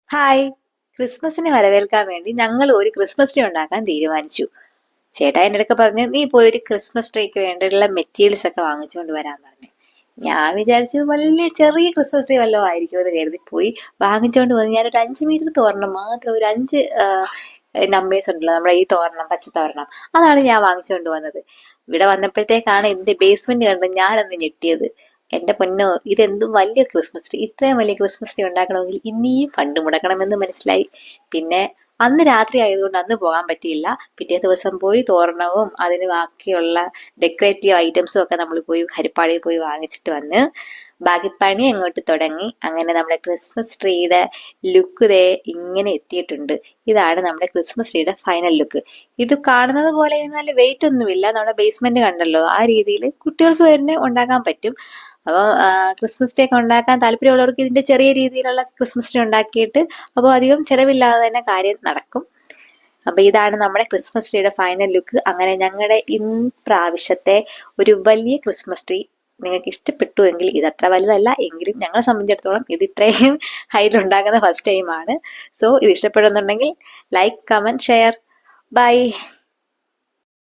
Hi. ക്രിസ്മസിനെ വരവേൽക്കാൻ വേണ്ടി ഞങ്ങൾ ഒരു ക്രിസ്മസ് ട്രീ ഉണ്ടാക്കാൻ തീരുമാനിച്ചു. ചേട്ടാ എൻ്റെ അടുക്ക പറഞ്ഞ് നീ പോയി ഒരു ക്രിസ്മസ് ട്രീക്ക് വേണ്ടിയുള്ള മെറ്റീരിയൽസ് ഒക്കെ വാങ്ങിച്ചുകൊണ്ട് വരാൻ പറഞ്ഞു. ഞാൻ വിചാരിച്ചു വലിയ ചെറിയ ക്രിസ്മസ് ട്രീ വല്ലതും ആയിരിക്കും എന്ന് കരുതി പോയി വാങ്ങിച്ചുകൊണ്ട് വന്ന് ഞാനൊരു 5 മീറ്റർ തോരണം മാത്രം ഒരു അഞ്ച് നമ്പേഴ്സ് ഉണ്ടല്ലോ നമ്മുടെ ഈ തോരണം പച്ചത്തോരണം അതാണ് ഞാൻ വാങ്ങിച്ചുകൊണ്ട് വന്നത്. ഇവിടെ വന്നപ്പോഴത്തേക്കാണ് ഇതിന്റെ ബേസ്മെന്റ് കണ്ട് ഞാനൊന്ന് ഞെട്ടിയത്. എന്റെ പൊന്നോ, ഇതെന്ത് വലിയ ക്രിസ്മസ് ട്രീ! ഇത്രയും വലിയ ക്രിസ്മസ് ട്രീ ഉണ്ടാക്കണമെങ്കിൽ ഇനിയും ഫണ്ട് മുടക്കണമെന്ന് മനസ്സിലായി. പിന്നെ അന്ന് രാത്രി ആയതുകൊണ്ട് അന്ന് പോകാൻ പറ്റിയില്ല. പിറ്റേ ദിവസം പോയി തോരണവും അതിന് ബാക്കിയുള്ള ഡെക്കറേറ്റീവ് ഐറ്റംസും ഒക്കെ നമ്മൾ പോയി ഹരിപ്പാടിയിൽ പോയി വാങ്ങിച്ചിട്ട് വന്ന് ബാക്കി പണി അങ്ങോട്ട് തുടങ്ങി. അങ്ങനെ നമ്മുടെ ക്രിസ്മസ് ട്രീയുടെ ലുക്ക് ദേ ഇങ്ങനെ എത്തിയിട്ടുണ്ട്. ഇതാണ് നമ്മുടെ ക്രിസ്മസ് ട്രീയുടെ ഫൈനൽ ലുക്ക്. ഇത് കാണുന്നത് പോലെ നല്ല വെയിറ്റ് ഒന്നുമില്ല. നമ്മുടെ ബേസ്മെന്റ് കണ്ടല്ലോ, ആ രീതിയിൽ കുട്ടികൾക്ക് തന്നെ ഉണ്ടാക്കാൻ പറ്റും. അപ്പോൾ ക്രിസ്മസ് ട്രീ ഒക്കെ ഉണ്ടാക്കാൻ താല്പര്യമുള്ളവർക്ക് ഇതിന്റെ ചെറിയ രീതിയിലുള്ള ക്രിസ്മസ് ട്രീ ഉണ്ടാക്കിയിട്ട് അപ്പോൾ അധികം ചിലവില്ലാതെ തന്നെ കാര്യം നടക്കും. അപ്പൊ ഇതാണ് നമ്മുടെ ക്രിസ്മസ് ട്രീയുടെ ഫൈനൽ ലുക്ക്. അങ്ങനെ ഞങ്ങളുടെ ഇപ്രാവശ്യത്തെ ഒരു വലിയ ക്രിസ്മസ് ട്രീ നിങ്ങൾക്ക് ഇഷ്ടപ്പെട്ടു എങ്കിൽ, ഇത് അത്ര വലുതല്ല എങ്കിലും ഞങ്ങളെ സംബന്ധിച്ചിടത്തോളം ഇത് ഇത്രയും ഹൈറ്റിൽ ഉണ്ടാക്കുന്ന ഫസ്റ്റ് ടൈമാണ്. സോ ഇത് ഇഷ്ടപ്പെടുന്നുണ്ടെങ്കിൽ ലൈക്ക്, കമന്റ്, ഷെയർ. ബൈ.